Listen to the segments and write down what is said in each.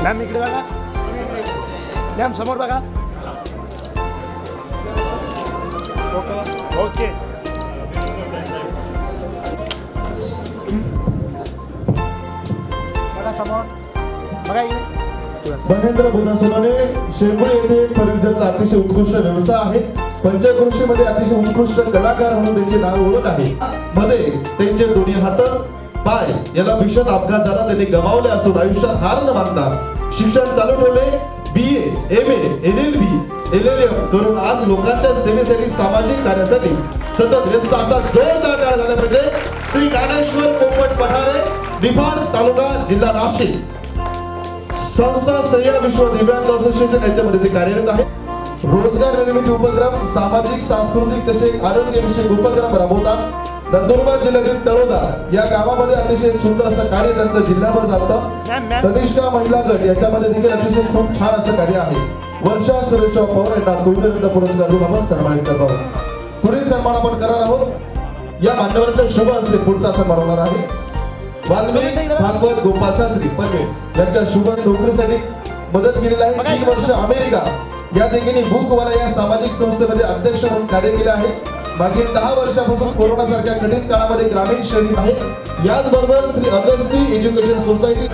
Ma'am इकडे बघा, ma'am समोर बघा. ओके बघा समोर बघा इकडे. महेंद्र बुधा सोनाने शेंबुळे येथे फर्निचरचा अतिशय उत्कृष्ट व्यवसाय आहे. पंचक्रोशीमध्ये अतिशय उत्कृष्ट कलाकार म्हणून त्यांचे नाव ओळख आहे. मध्ये त्यांचे दोन्ही हात पाय याला भीषण अपघात झाला, त्यांनी गमावले असून आयुष्यात हार न मानता शिक्षण चालू ठेवले. BA, MA, LLB, LLM करून आज लोकांच्या सेवेसाठी सामाजिक कार्यासाठी सतत व्यस्त असतात. जोरदार टाळ्या झाल्या पाहिजे. श्री ज्ञानेश्वर पोपट पठारे, निफाड तालुका, जिल्हा नाशिक. संस्था सह्या विश्व दिव्यांग असोसिएशन याच्यामध्ये ते कार्यरत आहे. रोजगार निर्मिती उपक्रम, सामाजिक सांस्कृतिक तसेच आरोग्यविषयक उपक्रम राबवतात. नंदुरबार जिल्ह्यातील तळोदा या गावामध्ये अतिशय सुंदर असं कार्य त्यांचं जिल्ह्याभर चालतं. तनिष्का महिला गट याच्यामध्ये देखील अतिशय खूप छान असं कार्य आहे. वर्षा सुरेशराव पवार यांना कुलरत्न पुरस्कार देऊन आपण सन्मानित करत आहोत. पुढील सन्मान आपण करणार आहोत. या मान्यवरांच्या शुभ हस्ते पुढचा सन्मान होणार आहे. वाल्मिक भागवत गोपाल शास्त्री पनवेल यांच्या शुभ नोकरीसाठी मदत केलेली आहे. 3 वर्ष अमेरिका या ठिकाणी बुकवाला या सामाजिक संस्थेमध्ये अध्यक्ष म्हणून कार्य केले आहे. मागील 10 वर्षापासून कोरोना सारख्या कठीण काळामध्ये ग्रामीण शहरी आहे. याचबरोबर श्री अगस्ती एज्युकेशन सोसायटी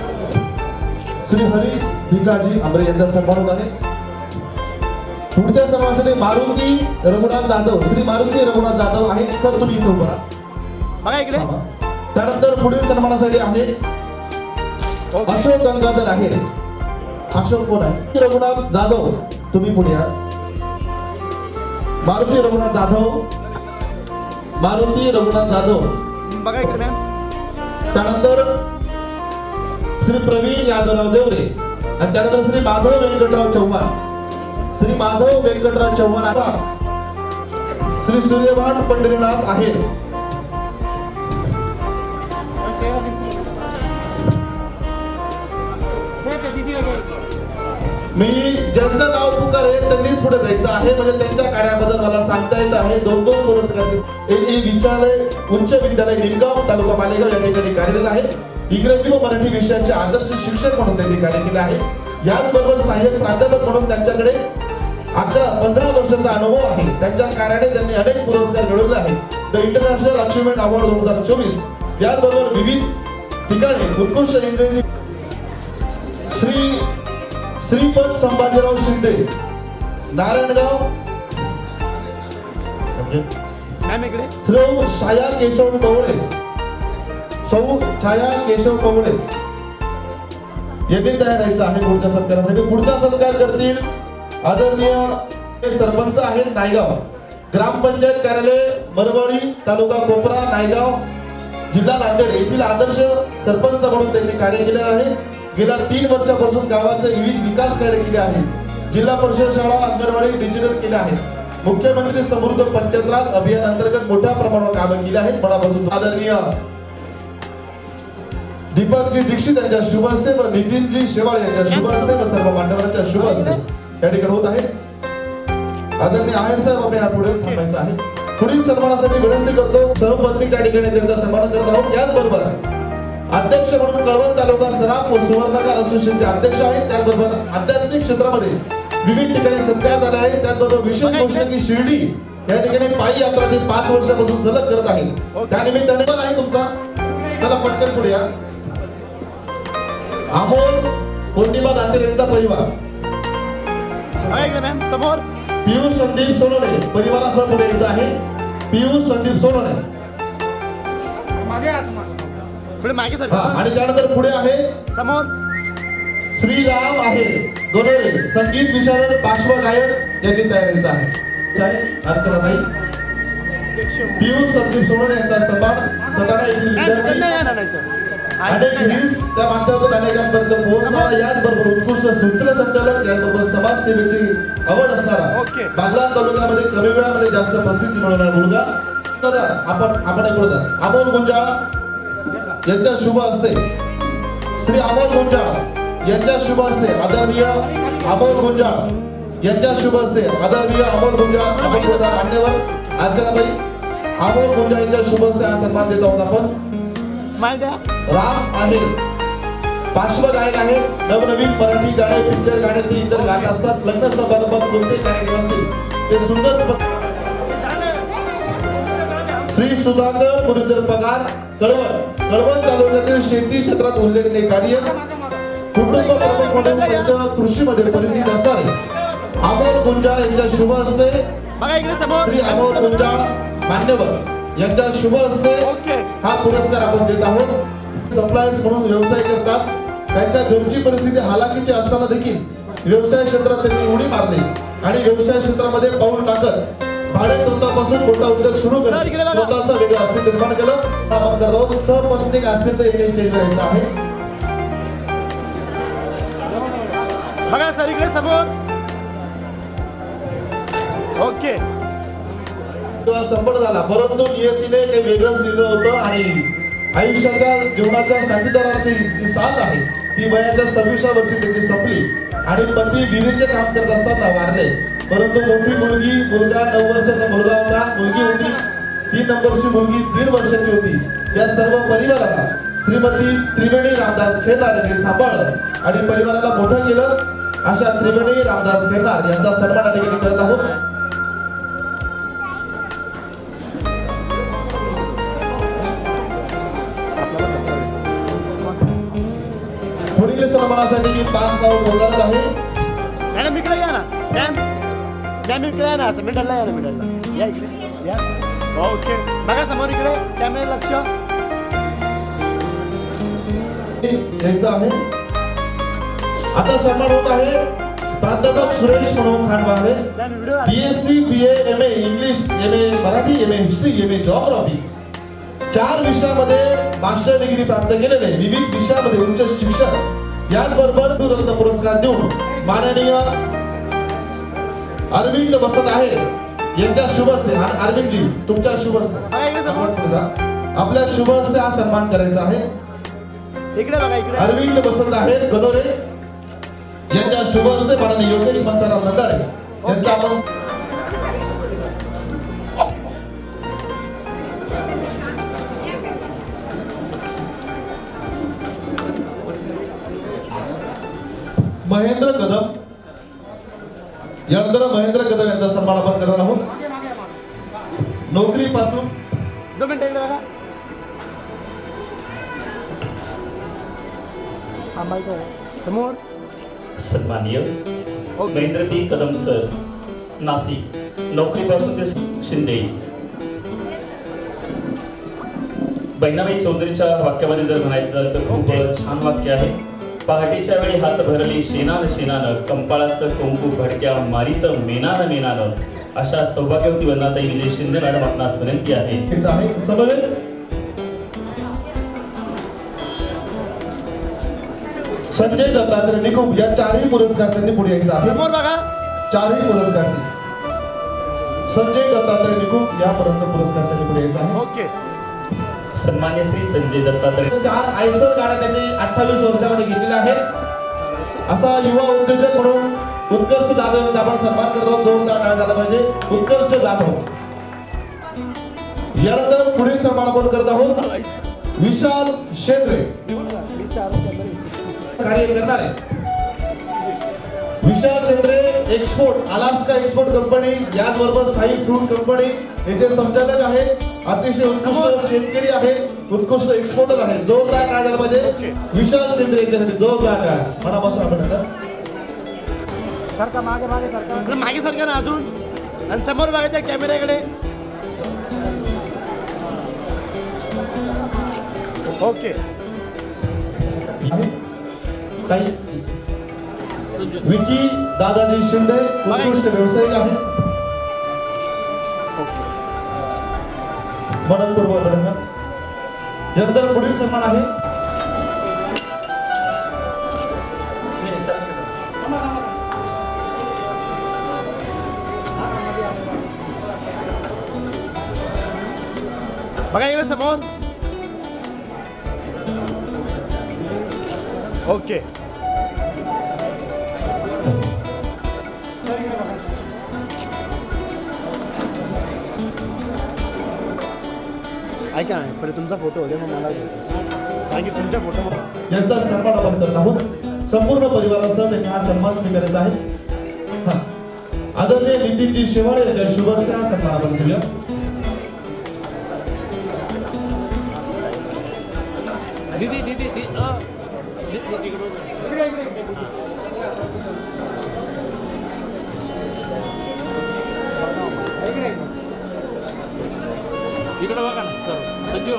श्री हरी भिकाजी आंबरे यांचा सन्मान होत आहे. पुढच्या सन्मानासाठी मारुती रघुनाथ जाधव, श्री मारुती रघुनाथ जाधव आहे. सर तुम्ही इथे उभा राहा बघा इकडे. त्यानंतर पुढील सन्मानासाठी आहे अशोक गंगाधर आहे. अशोक कोण आहे? रघुनाथ जाधव, तुम्ही पुढे या. मारुती रघुनाथ जाधव, मारुती रघुनाथ जाधव बघा इकडे मॅम. त्यानंतर श्री प्रवीण यादवराव देवरे आणि त्यानंतर श्री माधव व्यंकटराव चव्हाण, श्री माधव व्यंकटराव चव्हाण आता श्री सूर्यभान पंढरीनाथ आहे. मी ज्यांचं नाव पुकारेल त्यांनीच पुढे जायचं आहे, म्हणजे त्यांच्या कार्याबद्दल मला सांगता येत आहे. 2 पुरस्कार LE विचारलय उच्च विद्यालय निमगाव तालुका मालेगाव या ठिकाणी कार्यरत आहे. इंग्रजी व मराठी विषयाचे आदर्श शिक्षक म्हणून त्यांनी कार्य केले आहे. याचबरोबर सहाय्यक प्राध्यापक म्हणून त्यांच्याकडे 11-15 वर्षाचा अनुभव आहे. त्यांच्या कार्याने त्यांनी अनेक पुरस्कार मिळवले आहेत. The international achievement award 2024. याचबरोबर विविध ठिकाणी उत्कृष्ट इंग्रजी श्रीपद संभाजीराव शिंदे नारायणगाव, मॅम इकडे. सौ छाया केशव पवळे, सौ छाया केशव पवळे यांनी तयार राहायचं आहे पुढच्या सत्कारासाठी. पुढचा सत्कार करतील आदरणीय सरपंच आहेत नायगाव, ग्रामपंचायत कार्यालय मरवाडी, तालुका कोपरा, नायगाव, जिल्हा नांदेड येथील आदर्श सरपंच म्हणून त्यांनी कार्य केले आहे. गेल्या 3 वर्षापासून गावाचे विविध विकास कार्य केले आहे. जिल्हा परिषद शाळा, अंगणवाडी डिजिटल केल्या आहेत. मुख्यमंत्री समृद्ध पंचायत राज अभियान अंतर्गत मोठ्या प्रमाणावर कामे केली आहेत. मनापासून आदरणीय दीपकजी दीक्षित यांच्या शुभ हस्ते व नितीनजी शेवाळे यांच्या शुभ हस्ते व सर्व मान्यवरांच्या शुभ हस्ते या ठिकाणी होत आहे. आदरणीय आहेर साहेब आपण यापुढे थांबायचं आहे. पुढील सन्मानासाठी विनंती करतो. सहपत्नी त्या ठिकाणी त्यांचा सन्मान करत आहोत. याचबरोबर अध्यक्ष म्हणून कळवण तालुका सराफ व सुवर्णकार असोसिएशनचे अध्यक्ष आहेत. त्याचबरोबर आध्यात्मिक क्षेत्रामध्ये विविध ठिकाणी सत्कार झाले आहे. त्याचबरोबर विशेष गोष्ट की शिर्डी या ठिकाणी पायी यात्रा ते 5 वर्षापासून सलग करत आहे. त्यानिमित्ताने पण आहे तुमचा. चला पटकन पुढे या. अमोल कोंडिबा दातेर यांचा परिवार, मॅम समोर. पियुष संदीप सोनवणे परिवारासह पुढे यायचं आहे. पियुष संदीप सोनवणे पुढे मागे सर. आणि त्यानंतर पुढे आहे समोर श्रीराम आहे गोनोरे, संगीत विशारद पार्श्वगायक यांनी तयार व्हायचं आहे. अर्चनाताई पियुष संदीप सोनवणे यांचा सन्मान सटाणा येथील विद्यार्थी अनेक हिल्स त्या माध्यमातून अनेकांपर्यंत पोहोचणारा. याचबरोबर उत्कृष्ट सूत्रसंचालक, याचबरोबर समाजसेवेची आवड असणारा, बागलाण तालुक्यामध्ये कमी वेळामध्ये जास्त प्रसिद्धी मिळवणारा मुलगा आपण अमोल गुंजाळ यांच्या शुभ हस्ते, श्री अमोल गुंजाळ यांच्या शुभ हस्ते आदरणीय अमोल गुंजाळ यांच्या शुभ हस्ते आदरणीय अमोल गुंजाळ आपण मान्यवर अर्चनाताई अमोल गुंजाळ यांच्या शुभ हस्ते हा सन्मान देत आहोत आपण. राम आहे पार्श्वगायक आहेत. नवनवीन मराठी गाणे, पिक्चर गाणे ते इतर गात असतात. लग्न समारंभात कोणते कार्यक्रम असतील ते सुंदर श्री सुधाकर मुरलीधर पगार कळवण तालुक्यातील शेती क्षेत्रात उल्लेखनीय कार्य, कुटुंब प्रमुख म्हणून त्यांच्या कृषीमध्ये परिचित असणारे अमोल गुंजाळ यांच्या शुभ हस्ते बघा इकडे समोर. श्री अमोल गुंजाळ मान्यवर यांच्या शुभ हस्ते हा पुरस्कार आपण देत आहोत. सप्लायर्स म्हणून व्यवसाय करतात. त्यांच्या घरची परिस्थिती हालाकीची असताना देखील व्यवसाय क्षेत्रात त्यांनी उडी मारली आणि व्यवसाय क्षेत्रामध्ये पाऊल टाकत भाडे तोंडापासून मोठा उद्योग सुरू करत स्वतःचा वेगळं अस्तित्व निर्माण केलं. आपण करत आहोत. सहप्रत्येक अस्तित्व येणे स्टेजवर यायचं आहे. बघा सर इकडे समोर. ओके. तेव्हा संपट झाला, परंतु नियतीने काही वेगळंच दिलं होतं आणि आयुष्याच्या जीवनाच्या साथीदाराची जी साथ आहे ती वयाच्या 26व्या वर्षी त्याची संपली आणि पती विहिरीचे काम करत असताना वारले. परंतु मोठी मुलगा 9 वर्षाचा मुलगा होता, मुलगी होती 3 नंबरची मुलगी 1.5 वर्षाची होती. या सर्व परिवाराला श्रीमती त्रिवेणी रामदास खेरनार यांनी सांभाळलं आणि परिवाराला मोठं केलं. अशा त्रिवेणी रामदास खेरनार यांचा सन्मान ठिकाणी करत आहोत. पुढील सन्मानासाठी मी 5 नाव बोलणार आहे. मॅडम इकडे या ना. मॅम इकडे या ना. असं मिडलला या ना. मिडलला या इकडे या. ओके. बघा समोर इकडे कॅमेरा लक्ष द्यायचं आहे. आता सन्मान होत आहे प्राध्यापक Suresh Manohar Khandwale, BSc BA MA English, MA Marathi, MA history, MA geography 4 विषयामध्ये मास्टर डिग्री प्राप्त केलेले, विविध विषयामध्ये उच्च शिक्षण, याचबरोबर रत्न पुरस्कार देऊन माननीय अरविंद वसंत आहे यांच्या शुभ हस्ते. आणि अरविंदजी तुमच्या शुभ हस्ते आपल्या शुभ हस्ते हा सन्मान करायचा आहे. इकडे बघा. इकडे अरविंद वसंत आहेत गणोरे यांच्या शुभ हस्ते माननीय योगेश मनसाराम नंदाळे यांचा आपण महेंद्र कदम यानंतर महेंद्र कदम यांचा सन्मान आपण करणार आहोत. नोकरीपासून 2 मिनिटं इकडे बघा. समोर सन्माननीय महेंद्र पी कदम सर, नाशिक. नोकरीपासून ते शिंदे. बहिणाबाई चौधरीच्या वाक्यामध्ये जर म्हणायचं झालं तर खूप छान वाक्य आहे. पहाटेच्या वेळी हात भरली शेणानं शेणानं, कंपाळाचं कुंकू भडक्या मारित मेनानं मेनानं. अशा सौभाग्यवती वंदनाताई विजय शिंदे मॅडम आपणास विनंती आहे. संजय दत्तात्रय निकुम या 4ही पुरस्कार त्यांनी पुढे यायचा आहे. समोर बघा. 4ही पुरस्कार संजय दत्तात्रय निकुम यापर्यंत पुरस्कार त्यांनी पुढे यायचा आहे. ओके. सन्मान्य श्री संजय दत्तात्रय. 4 आयसर गाड्या त्यांनी 28 वर्षामध्ये घेतलेल्या आहेत. असा युवा उद्योजक म्हणून उत्कर्ष जाधव यांचा आपण सन्मान करत आहोत. जोरदार टाळ्या झाला पाहिजे. उत्कर्ष जाधव. यानंतर पुढील सन्मान आपण करत आहोत विशाल शेंद्रे, कार्य करणारे Vishal Shendre export, Alaska export company, याचबरोबर साई फ्रूट कंपनी याचे संचालक आहेत. अतिशय उत्कृष्ट शेतकरी आहेत, उत्कृष्ट एक्सपोर्टर आहेत. जोरदार टाळ्या झाला पाहिजे विशाल शेंद्रे यांच्यासाठी. जोरदार टाळ्या मनापासून अभिनंदन. सरका मागे मागे सरका. मागे सरका ना अजून. आणि समोर बघायचं कॅमेऱ्याकडे. ओके. काही विकी दादाजी शिंदे उत्कृष्ट व्यावसायिक आहेत. मनपूर्वक अभिनंदन. यानंतर पुढील सन्मान आहे बघा इकडे समोर. ओके. ऐका ना, पहिले तुमचा फोटो होते मग मला कारण की तुमच्या फोटो यांचा सन्मान आपण करत आहोत. संपूर्ण परिवारासह त्यांनी हा सन्मान स्वीकारायचा आहे. हा. आदरणीय नितीनजी शेवाळे यांच्या शुभ हस्ते हा सन्मान आपण घेऊया. इकडे बघा ना सर संजीव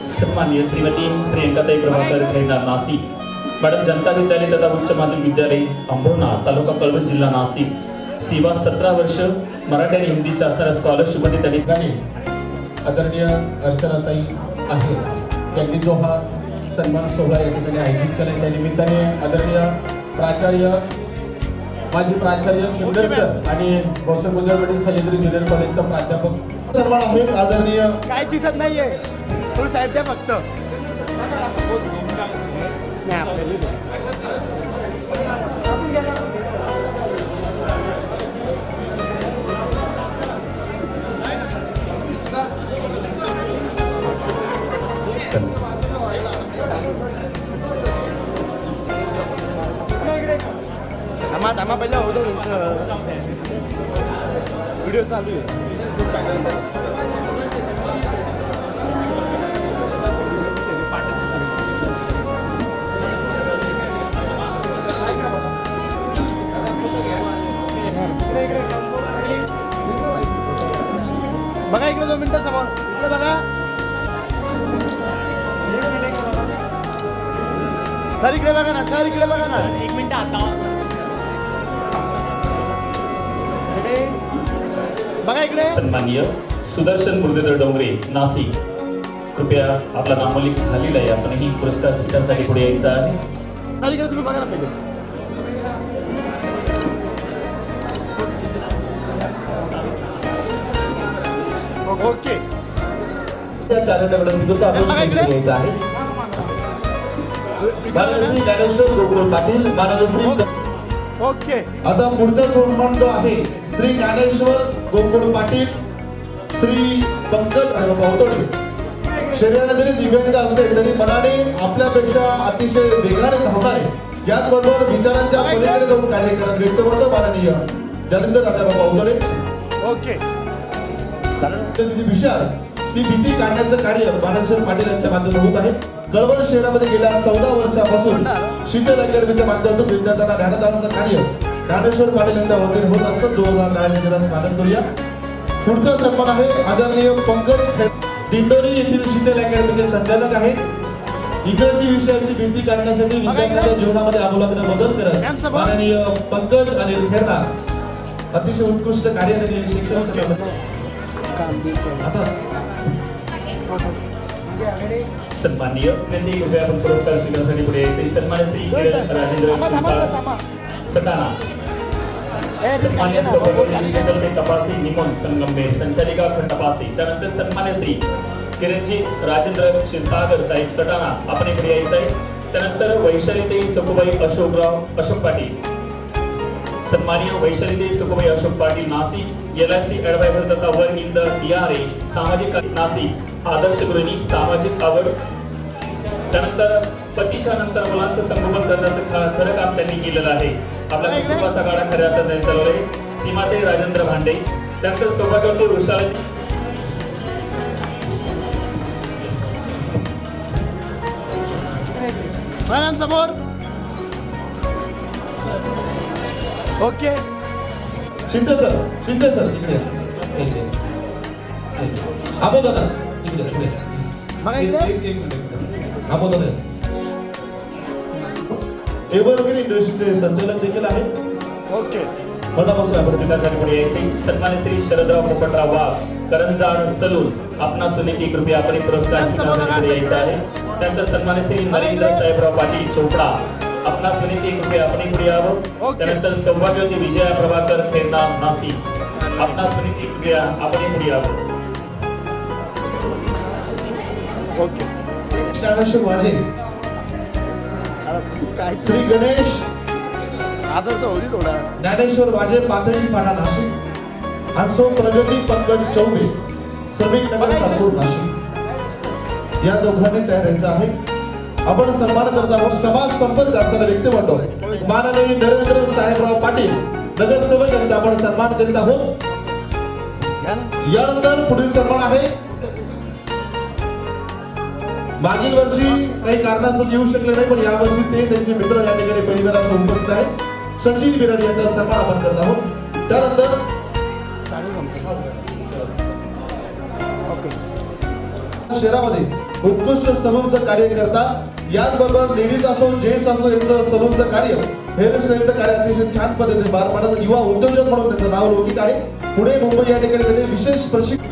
सन्माननीय श्रीमती प्रियंकाताई प्रभाकर खैना नाशिक मॅडम जनता विद्यालय तथा उच्च माध्यमिक विद्यालय अंबोना तालुका कळवण जिल्हा नाशिक सेवा 17 वर्ष मराठी आणि हिंदीच्या असणाऱ्या स्कॉलरशिप मध्ये त्यांनी ठिकाणी आदरणीय अर्चनाताई आहे त्यांनी जो हा सन्मान सोहळा या ठिकाणी आयोजित केला त्या निमित्ताने आदरणीय प्राचार्य माजी प्राचार्य किंदर सर आणि गौसर मुंजरवाडी सह्याद्री ज्युनियर कॉलेजचा प्राध्यापक सन्मान आहेत आदरणीय काय दिसत नाहीये थोडी साईड द्या फक्त नाही आपल्याला थांबा पहिला होतो व्हिडिओ चालू आहे. बघा इकडे 2 मिनिटं समोर इकडे बघा सर इकडे बघा ना सर इकडे बघा ना 1 मिनिट आता बघा इकडे सन्माननीय सुदर्शन मुरलीधर डोंगरे नाशिक कृपया आपला नामोल्लेख झालेला आहे आपणही पुरस्कार स्वीकारण्यासाठी पुढे यायचं आहे. सर इकडे तुम्ही बघा ना पहिले ओके या चारित्र्याकडे विरुद्ध आपण यायचं आहे. माननीय ज्ञानेश्वर गोकुळ पाटील माननीय ओके आता पुढचा सन्मान जो आहे श्री ज्ञानेश्वर गोकुळ पाटील श्री पंकज अवतोडे. शरीराने जरी दिव्यांग असले तरी मनाने आपल्यापेक्षा अतिशय वेगाने धावणारे याचबरोबर विचारांच्या पलीकडे जाऊन कार्य करत व्यक्तिमत्व माननीय जालिंदर राजाबाबा अवतोडे. ओके जी विषय आहे ती भीती काढण्याचं कार्य ज्ञानेश्वर पाटील यांच्या माध्यमातून होत आहे. कळवण शहरामध्ये गेल्या 14 वर्षापासून शीतल अकॅडमीच्या माध्यमातून विद्यार्थ्यांना ज्ञानदानाचं कार्य ज्ञानेश्वर पाटील यांच्या वतीने होत असतं. जोरदार टाळ्यांनी स्वागत करूया. पुढचा सन्मान आहे आदरणीय पंकज दिंडोरी येथील शीतल अकॅडमीचे संचालक आहेत. इंग्रजी विषयाची भीती काढण्यासाठी विद्यार्थ्यांच्या जीवनामध्ये आमूलाग्र मदत करत माननीय पंकज अनिल खेरणा अतिशय उत्कृष्ट कार्य त्यांनी शिक्षण क्षेत्रामध्ये आता सन्माननीय त्यांनी कृपया आपण पुरस्कार स्वीकारण्यासाठी पुढे यायचे. सन्मान्य श्री किरण राजेंद्र शिरसाट सटाणा सन्मान्य सभापती शीतल तपासी निमन संगमनेर संचालिका खंड तपासी. त्यानंतर सन्मान्य श्री किरणजी राजेंद्र क्षीरसागर साहेब सटाणा आपण इकडे यायचं आहे. त्यानंतर वैशालीताई सकुबाई अशोक पाटील सन्माननीय वैशालीताई सकुबाई अशोक पाटील नाशिक LIC ॲडवायझर तथा वर्क इन द DRA सामाजिक नाशिक आदर्श गृहिणी सामाजिक आवड. त्यानंतर पतीच्या नंतर मुलांचं संगोपन करण्याचं खरं काम त्यांनी केलेलं आहे. आपल्या कुटुंबाचा गाडा खऱ्या अर्थाने चालवलाय. सीमाताई राजेंद्र भांडे. त्यानंतर सौभाग्यवती वृषाली मॅडम समोर ओके शिंदे सर इकडे आपण दादा इकडे बघा इकडे एक मिनिट आपण दादा एव्हरग्रीन इंडस्ट्रीचे संचालक देखील आहेत. ओके मनापासून आपण पुढे यायचे. सन्मान्य श्री शरदराव पोपटराव वाघ करंजाड सलून आपणा समिती कृपया आपण पुरस्कार स्वीकारण्यासाठी यायचा आहे. त्यानंतर सन्मान्य श्री नरेंद्र साहेबराव पाटील चोपडा आपणा समिती कृपया आपण पुढे यावं. त्यानंतर सौभाग्यवती विजया प्रभाकर खेरणा नाशिक आपणा समिती कृपया आपण पुढे यावं. ओके ज्ञानेश्वर वाजे काय श्री गणेश आदर तर होती थोडा ज्ञानेश्वर वाजे पाथर्डी पाडा नाशिक आणि सो प्रगती पंकज चौबे श्रमिक नगर सातपूर नाशिक या दोघांनी तयार व्हायचं आहे. आपण सन्मान करत आहोत समाज संपर्क असणारे व्यक्तिमत्व माननीय नरेंद्र साहेबराव पाटील नगरसेवक यांचा आपण सन्मान करीत आहोत. यानंतर पुढील सन्मान आहे. मागील वर्षी काही कारणास्तव येऊ शकले नाही पण यावर्षी ते त्यांचे मित्र या ठिकाणी परिवारासह उपस्थित आहेत. सचिन बिराड यांचा सन्मान आपण करत आहोत. त्यानंतर शहरामध्ये उत्कृष्ट सलूनचं कार्य करता याचबरोबर लेडीज असो जेंट्स असो यांचं सलूनचं कार्य हेअरस्टाईलचं कार्य अतिशय छान पद्धतीने पार पाडत युवा उद्योजक म्हणून त्यांचं नाव लौकिक आहे. पुणे मुंबई या ठिकाणी त्यांनी विशेष प्रशिक्षण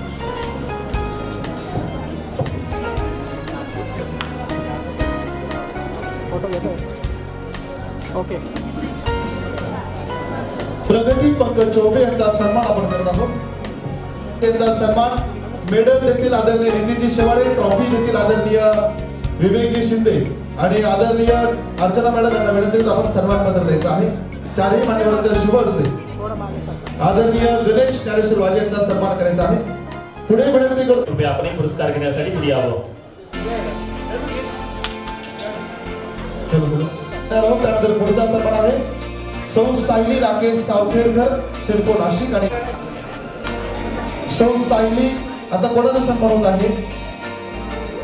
ओके. प्रगती पंकज चौबे यांचा सन्मान आपण करत आहोत. त्यांचा सन्मान मेडल देतील आदरणीय नितीनजी शेवाळे, ट्रॉफी देतील आदरणीय विवेकजी शिंदे आणि आदरणीय अर्चना मॅडम यांना विनंतीच आपण सन्मान पत्र द्यायचं आहे. चारही मान्यवरांच्या शुभ हस्ते आदरणीय गणेश ज्ञानेश्वर वाजे यांचा सन्मान करायचा आहे. पुढे विनंती करतो कृपया आपण पुरस्कार घेण्यासाठी पुढे यावं. त्यानंतर पुढचा सन्मान आहे सौ सायली राकेश सावखेडकर सिडको नाशिक आणि सौ सायली. आता कोणाचा सन्मान होत आहे?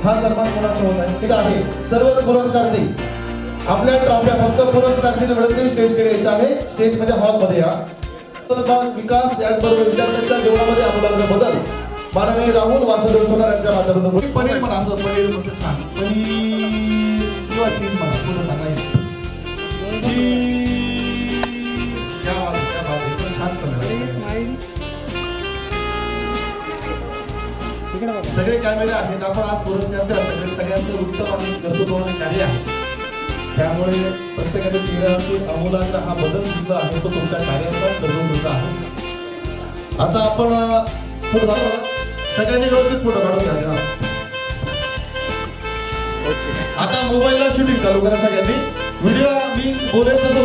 हा सन्मान कोणाचा होत आहे? तिचा आहे सर्वच पुरस्कारार्थी आपल्या ट्रॉफ्या फक्त पुरस्कारार्थी मिळते स्टेजकडे यायचं आहे. स्टेज म्हणजे हॉल मध्ये या. विकास याचबरोबर विद्यार्थ्यांच्या जीवनामध्ये आमूलाग्र बदल माननीय राहुल वासुदेव सोनार यांच्या माध्यमातून पनीर म्हणा असं पनीर मस्त छान पनीर किंवा चीज म्हणा पुढे सांगायचं क्या बात है, क्या बात है. एकदम छान सगळं सगळे कॅमेरे आहेत. आपण आज पुरस्कार द्या सगळ्यांचं उत्तम आणि कर्तृत्वाने कार्य आहे. त्यामुळे प्रत्येकाच्या चेहऱ्यावरती आमूलाग्र हा बदल दिसला आहे तो तुमच्या कार्याचा कर्तृत्वाचा आहे. आता आपण फोटो सगळ्यांनी व्यवस्थित फोटो काढून घ्या. आता मोबाईलला शूटिंग चालू करा सगळ्यांनी. व्हिडिओ मी बोलेल तसं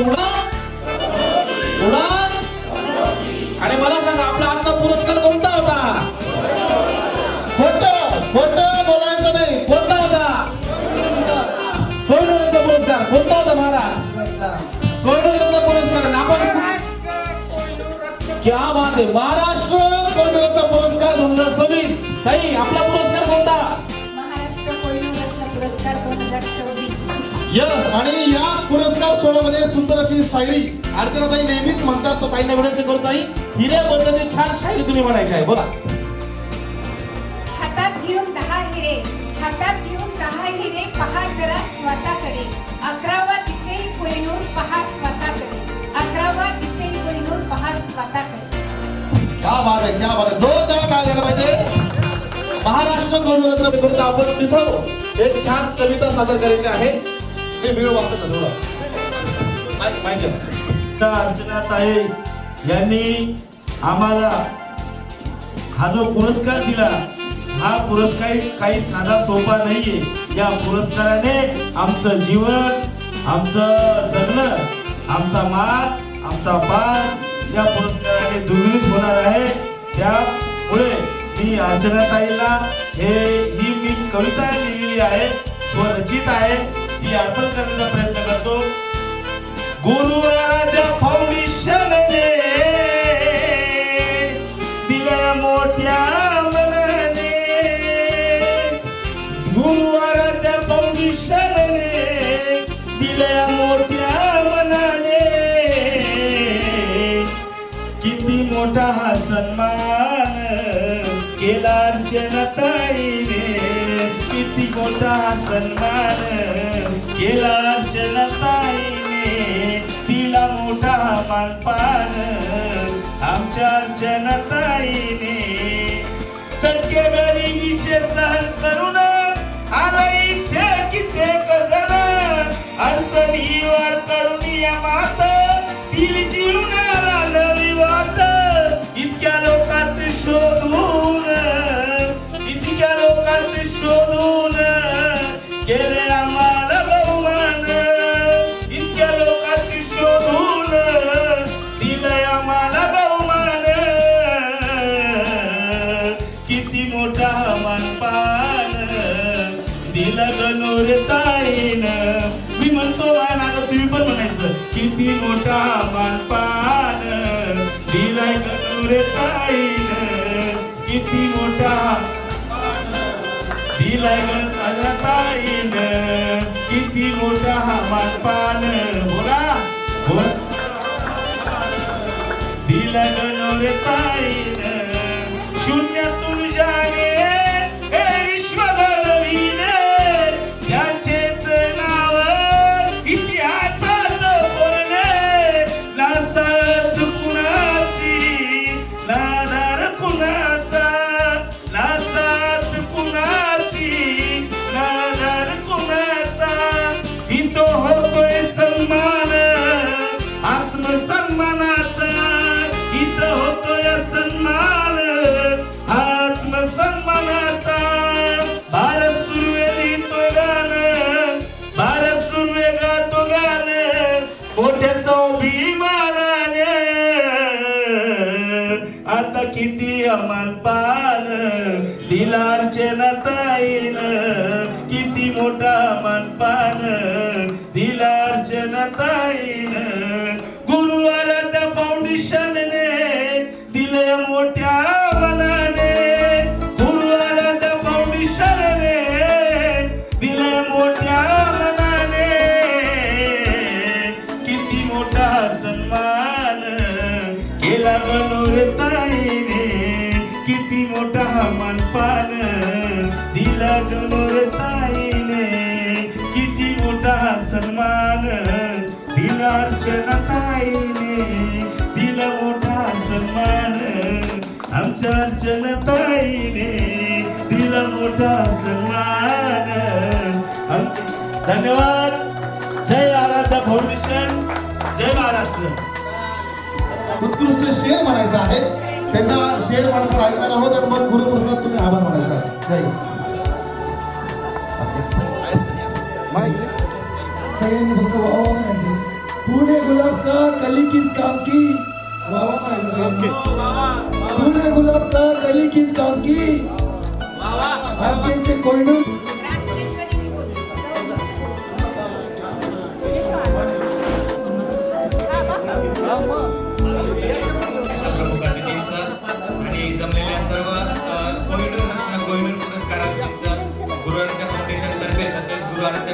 उडान आणि मला सांगा आपला आजचा पुरस्कार कोणता होता? खोटं बोलायचं नाही. कोणता होता? कोहिनूरचा पुरस्कार कोणता होता महाराज? कोहिनूरचा पुरस्कार. आपण क्या बात आहे. महाराष्ट्र कोहिनूरचा पुरस्कार 2026. ताई आपला पुरस्कार कोणता? महाराष्ट्र कोहिनूरत्न पुरस्कार 2026. यस. आणि या पुरस्कार सोहळ्यामध्ये सुंदर अशी शायरी अर्चनाताई नेहमीच म्हणतात तर ताईंना विनंती करत नाही हिरे बद्दल छान शायरी तुम्ही म्हणायची आहे. बोला. हातात घेऊन 10 हिरे, हातात घेऊन 10 हिरे, पहा जरा स्वतःकडे. 11वा दिसेल कोहिनूर, पहा स्वतःकडे. 11वा दिसेल कोहिनूर, पहा स्वतःकडे. क्या बात आहे, क्या बात आहे. जोरदार टाळ्या द्यायला पाहिजे. महाराष्ट्र कोहिनूरत्न करता आपण तिथं एक छान कविता सादर करायची आहे. हे वेळ वाचत थोडं माहिती. अर्चनाताई यांनी आम्हाला हा जो पुरस्कार दिला हा पुरस्कार काही साधा सोपा नाहीये. या पुरस्काराने आमचं जीवन, आमचं जगणं, आमचा मान, आमचा पान या पुरस्काराने दुर्गुणित होणार आहे. त्यामुळे मी अर्चनाताईला ही मी कविता लिहिलेली आहे, स्वरचित आहे, ती अर्पण करण्याचा प्रयत्न करतो. गुरुवाराच्या फाउंडेशनने दिल्या मोठ्या मनाने, गुरुवाराच्या फाउंडेशनने दिल्या मोठ्या मनाने, किती मोठा हा सन्मान केला अर्चनाताईने, किती मोठा हा सन्मान केला अर्चनाताईने, तिला मोठा मानपान आमच्या अर्चनाताईने. सत्य गरिबीचे सहन करून आला इथे कित्येक जण, अडचणीवर करून या मात तिला जीवनाला नवी वाट. इतक्या लोकात शोधून, इतक्या लोकात शोधून केले आम्हाला बहुमान, इतक्या लोकात शोधून दिलंय आम्हाला बहुमान. दिला गणोर ताईन. मी म्हणतो बाय मागं तुम्ही पण म्हणायचं किती मोठा मानपान दिलाय गणोर ताईन, किती मोठा दिलाय गणोर ताईन, किती मोठा मानपान. बोला बोला. दिला गणोर ताईन शून्यातून जाणे हे विश्व घडविन, त्याचेच नाव इतिहासात कोरले. ना साथ कुणाची ना दार कुणाचा, ना साथ कुणाची ना दार कुणाचा. इथं होतोय सन्मान आत्मसन्मानाचा, इथं होतोय सन्मान आत्मसन्मानाचा. भारत सुर्वे लिहितो गाणं, भारत सुर्वे गातो गाणं मोठ्या स्वाभिमानाने. आता किती अमानपान दिला अर्चना ताईन, किती मोठा मानपान दिला अर्चना ताईन. गुरु आराध्या फाउंडेशनने दिले मोठ्या मनाने, गुरु आराध्या फाउंडेशनने दिले मोठ्या मनाने. किती मोठा सन्मान केला गणोर ताईने, किती मोठा मानपान दिला गणोर ताईने, किती मोठा सन्मान दिला अर्चना ताईने, दिला मोठा सन्मान आमच्या अर्चना ताईने, दिला मोठा सन्मान. धन्यवाद. जय आराध्या फाउंडेशन, जय महाराष्ट्र. उत्कृष्ट शेर म्हणायचा आहे त्यांना. शेर म्हणून ऐकणार आहोत आणि मग गुरुप्रसाद तुम्ही आभार म्हणायचा आहे. सगळ्यांनी फक्त वावा म्हणायचं. तूने गुलाब का कली किस काम की, वावा म्हणायचं. तूने गुलाब का कली किस काम की, आपके से कोहिनूर. आणि जमलेल्या सर्व कोहिनूर पुरस्कारांचा गुरु आराध्य फाउंडेशन तर्फे तसेच गुरु आराध्य